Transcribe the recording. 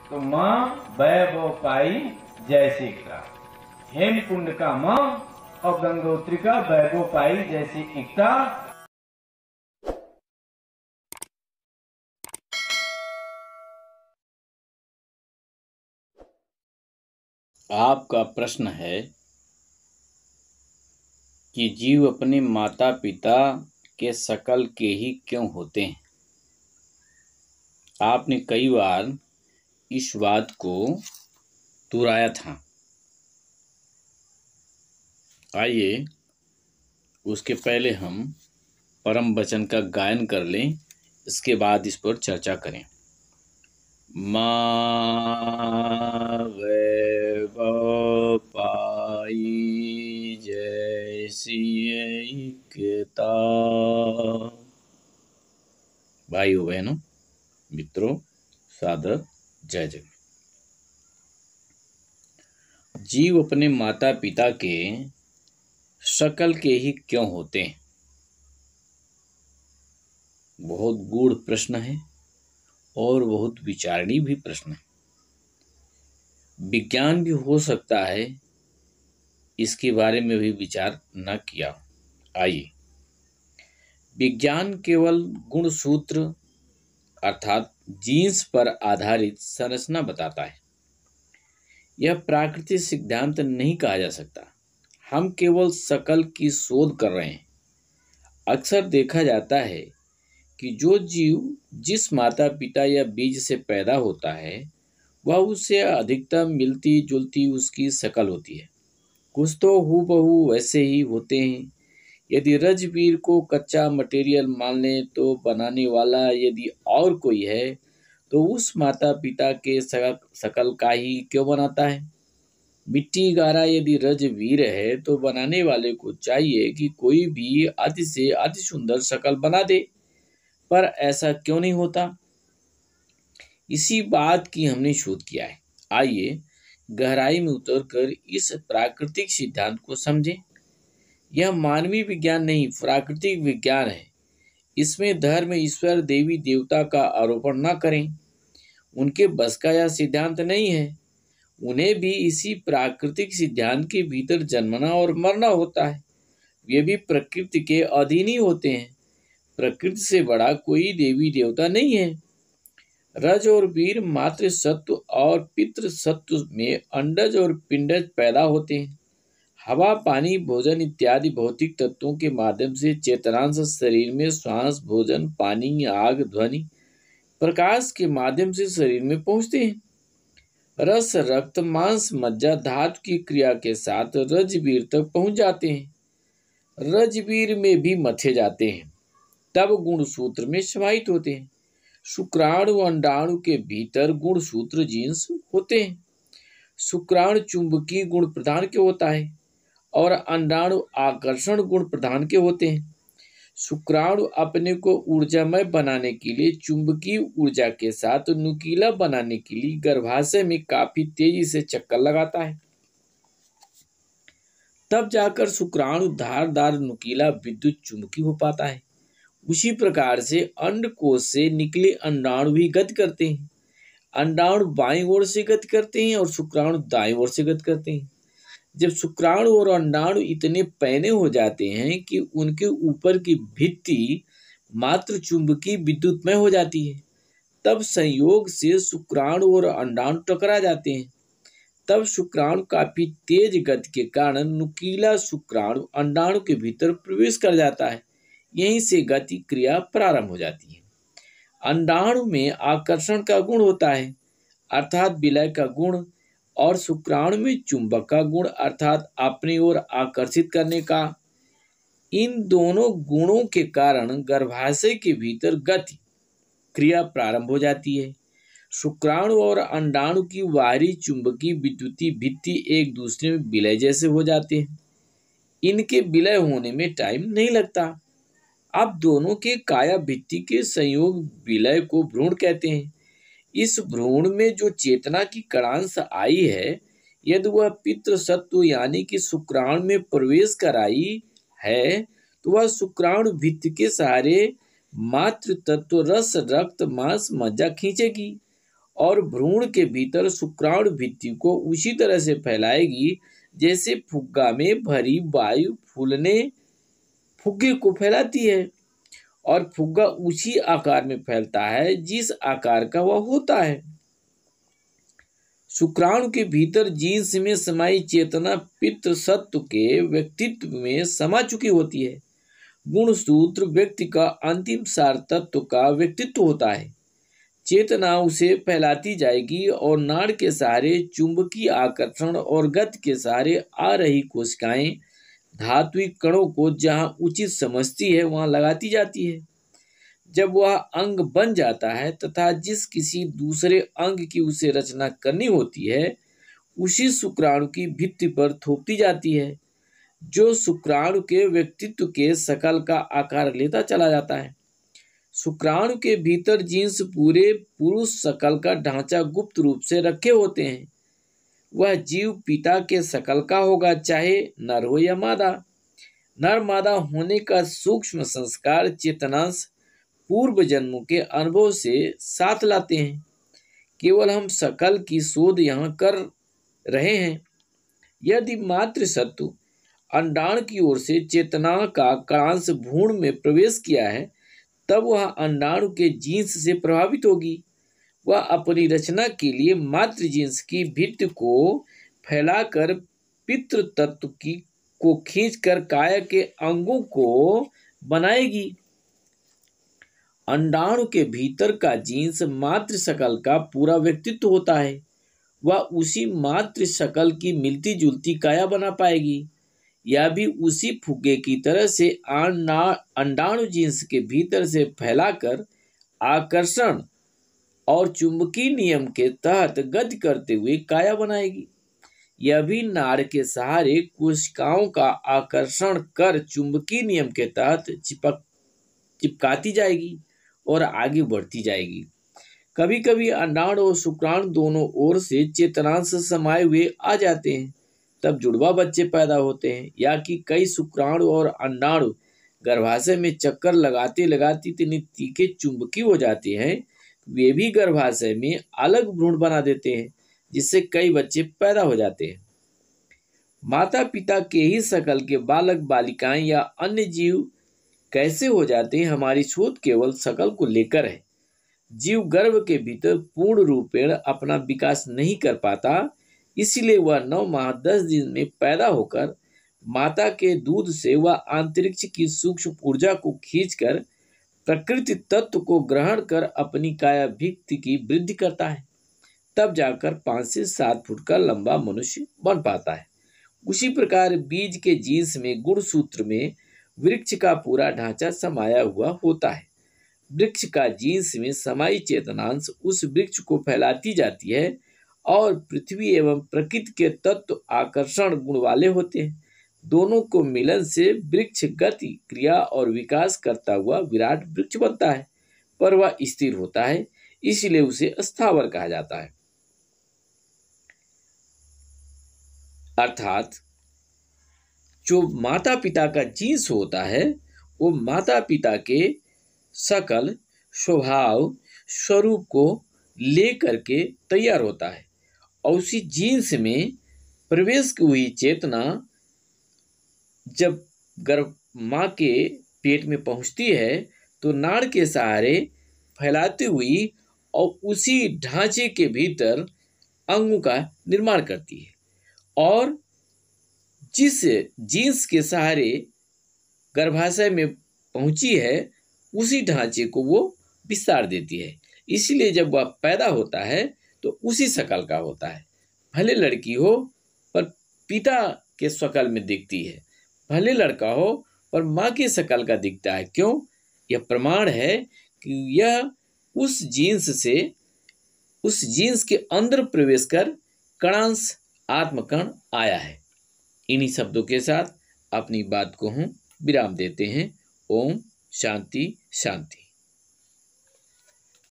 तो माँ वैभव पाई जैसे एकता, हेमकुंड का माँ और गंगोत्री का वैभव पाई जैसे एकता। आपका प्रश्न है कि जीव अपने माता पिता के शकल के ही क्यों होते हैं। आपने कई बार इस बात को दोहराया था। आइए उसके पहले हम परम वचन का गायन कर लें, इसके बाद इस पर चर्चा करें। माँ वैभव पाई जैसी एकता। भाइयों बहनों मित्रों, सादर जय जगन्नाथ। जीव अपने माता पिता के शकल के ही क्यों होते हैं? बहुत गूढ़ प्रश्न है और बहुत विचारणीय भी प्रश्न है। विज्ञान भी हो सकता है इसके बारे में भी विचार न किया। आइए, विज्ञान केवल गुणसूत्र अर्थात जीन्स पर आधारित संरचना बताता है। यह प्राकृतिक सिद्धांत नहीं कहा जा सकता। हम केवल शकल की शोध कर रहे हैं। अक्सर देखा जाता है कि जो जीव जिस माता पिता या बीज से पैदा होता है वह उससे अधिकतम मिलती जुलती उसकी शकल होती है। कुछ तो हूबहू वैसे ही होते हैं। यदि रजबीर को कच्चा मटेरियल मान लें तो बनाने वाला यदि और कोई है तो उस माता पिता के शकल का ही क्यों बनाता है। मिट्टी गारा यदि रजबीर है तो बनाने वाले को चाहिए कि कोई भी अति से अति सुंदर शकल बना दे, पर ऐसा क्यों नहीं होता। इसी बात की हमने शोध किया है। आइए गहराई में उतरकर इस प्राकृतिक सिद्धांत को समझें। यह मानवीय विज्ञान नहीं, प्राकृतिक विज्ञान है। इसमें धर्म, ईश्वर, देवी देवता का आरोपण न करें। उनके बस का यह सिद्धांत नहीं है। उन्हें भी इसी प्राकृतिक सिद्धांत के भीतर जन्मना और मरना होता है। वे भी प्रकृति के अधीन ही होते हैं। प्रकृति से बड़ा कोई देवी देवता नहीं है। रज और वीर मातृ सत्व और पितृ सत्व में अंडज और पिंडज पैदा होते हैं। हवा, पानी, भोजन इत्यादि भौतिक तत्वों के माध्यम से चेतनांश शरीर में श्वास, भोजन, पानी, आग, ध्वनि, प्रकाश के माध्यम से शरीर में पहुंचते हैं। रस, रक्त, मांस, मज्जा, धातु की क्रिया के साथ रजबीर तक पहुंच जाते हैं। रजबीर में भी मथे जाते हैं, तब गुणसूत्र में समाहित होते हैं। शुक्राणु अंडाणु के भीतर गुणसूत्र जीन्स होते हैं। शुक्राणु चुंबकीय गुण प्रधान के होता है और अंडाणु आकर्षण गुण प्रधान के होते हैं। शुक्राणु अपने को ऊर्जामय बनाने के लिए चुंबकीय ऊर्जा के साथ नुकीला बनाने के लिए गर्भाशय में काफी तेजी से चक्कर लगाता है। तब जाकर शुक्राणु धारदार नुकीला विद्युत चुंबकीय हो पाता है। उसी प्रकार से अंडकोश से निकले अंडाणु भी गति करते हैं। अंडाणु बाईं ओर से गति करते हैं और शुक्राणु दाईं ओर से गति करते हैं। जब शुक्राणु और अंडाणु इतने पैने हो जाते हैं कि उनके ऊपर की भित्ति मात्र चुंबकीय विद्युतमय हो जाती है, तब संयोग से शुक्राणु और अंडाणु टकरा जाते हैं। तब शुक्राणु काफी तेज गति के कारण नुकीला शुक्राणु अंडाणु के भीतर प्रवेश कर जाता है। यहीं से गति क्रिया प्रारंभ हो जाती है। अंडाणु में आकर्षण का गुण होता है अर्थात विलय का गुण, और शुक्राणु में चुंबक का गुण अर्थात अपनी ओर आकर्षित करने का। इन दोनों गुणों के कारण गर्भाशय के भीतर गति क्रिया प्रारंभ हो जाती है। शुक्राणु और अंडाणु की बाहरी चुंबकीय विद्युतीय भित्ति एक दूसरे में विलय जैसे हो जाते हैं। इनके विलय होने में टाइम नहीं लगता। अब दोनों के काया भित्ति के संयोग विलय को भ्रूण कहते हैं। इस भ्रूण में जो चेतना की कणांश आई है, यदि वह पितृ सत्व यानी कि शुक्राणु में प्रवेश कराई है तो वह शुक्राणु भित्ति के सहारे मातृ तत्व रस, रक्त, मांस, मज्जा खींचेगी और भ्रूण के भीतर शुक्राणु भित्ति को उसी तरह से फैलाएगी जैसे फुग्गा में भरी वायु फुग्गे को फैलाती है, और फुग्गा उसी आकार में फैलता है जिस आकार का वह होता है। शुक्राणु के भीतर जीन्स में समाई चेतना पितृ सत्व के व्यक्तित्व में समा चुकी होती है। गुणसूत्र व्यक्ति का अंतिम सार तत्व का व्यक्तित्व होता है। चेतना उसे फैलाती जाएगी और नाड़ के सहारे चुंबकीय आकर्षण और गति के सहारे आ रही कोशिकाएं धात्विक कणों को जहां उचित समझती है वहां लगाती जाती है। जब वह अंग बन जाता है तथा जिस किसी दूसरे अंग की उसे रचना करनी होती है उसी शुक्राणु की भित्ति पर थोपती जाती है, जो शुक्राणु के व्यक्तित्व के शकल का आकार लेता चला जाता है। शुक्राणु के भीतर जीन्स पूरे पुरुष शकल का ढांचा गुप्त रूप से रखे होते हैं। वह जीव पिता के शकल का होगा, चाहे नर हो या मादा। नर मादा होने का सूक्ष्म संस्कार चेतनांश पूर्व जन्मों के अनुभव से साथ लाते हैं। केवल हम शकल की शोध यहाँ कर रहे हैं। यदि मातृ सत्व अंडाणु की ओर से चेतना का कणांश भ्रूण में प्रवेश किया है तब वह अंडाणु के जीन्स से प्रभावित होगी। वह अपनी रचना के लिए मातृ जीन्स की भित्ति को फैलाकर पितृ तत्व को खींचकर काया के अंगों को बनाएगी। अंडाणु के भीतर का जीन्स मातृ शकल का पूरा व्यक्तित्व होता है। वह उसी मातृ शकल की मिलती जुलती काया बना पाएगी। यह भी उसी फुग्गे की तरह से अंडाणु जीन्स के भीतर से फैलाकर आकर्षण और चुंबकीय नियम के तहत गति करते हुए काया बनाएगी। यह भी नाड़ के सहारे कोशिकाओं का आकर्षण कर चुंबकीय नियम के तहत चिपकाती जाएगी और आगे बढ़ती जाएगी। कभी कभी अंडाणु और शुक्राणु दोनों ओर से चेतनांश समाये हुए आ जाते हैं, तब जुड़वा बच्चे पैदा होते हैं। या कि कई शुक्राणु और अंडाणु गर्भाशय में चक्कर लगाते लगाते इतने तीखे चुंबकीय हो जाते हैं, वे भी गर्भाशय में अलग भ्रूण बना देते हैं, जिससे कई बच्चे पैदा हो जाते हैं। माता पिता के ही शकल के बालक बालिकाएं या अन्य जीव कैसे हो जाते हैं, हमारी शोध केवल शकल को लेकर है। जीव गर्भ के भीतर पूर्ण रूपेण अपना विकास नहीं कर पाता, इसलिए वह 9 माह 10 दिन में पैदा होकर माता के दूध से वह अंतरिक्ष की सूक्ष्म ऊर्जा को खींचकर प्रकृति तत्व को ग्रहण कर अपनी काया भित्ति की वृद्धि करता है। तब जाकर 5 से 7 फुट का लंबा मनुष्य बन पाता है। उसी प्रकार बीज के जीन्स में गुणसूत्र में वृक्ष का पूरा ढांचा समाया हुआ होता है। वृक्ष का जीन्स में समाई चेतनांश उस वृक्ष को फैलाती जाती है और पृथ्वी एवं प्रकृति के तत्व आकर्षण गुण वाले होते हैं। दोनों को मिलन से वृक्ष गति क्रिया और विकास करता हुआ विराट वृक्ष बनता है, पर वह स्थिर होता है, इसलिए उसे स्थावर कहा जाता है। अर्थात जो माता पिता का जीन्स होता है वो माता पिता के शकल स्वभाव स्वरूप को लेकर के तैयार होता है और उसी जीन्स में प्रवेश की हुई चेतना जब गर्भ माँ के पेट में पहुँचती है तो नाड़ के सहारे फैलाती हुई और उसी ढांचे के भीतर अंगों का निर्माण करती है और जिस जीन्स के सहारे गर्भाशय में पहुंची है उसी ढांचे को वो विस्तार देती है। इसलिए जब वह पैदा होता है तो उसी शकल का होता है। भले लड़की हो पर पिता के शकल में दिखती है, भले लड़का हो पर माँ की शकल का दिखता है। क्यों? यह प्रमाण है कि यह उस जीन्स के अंदर प्रवेश कर कणांश आत्मकण आया है। इन्हीं शब्दों के साथ अपनी बात को हम विराम देते हैं। ओम शांति शांति।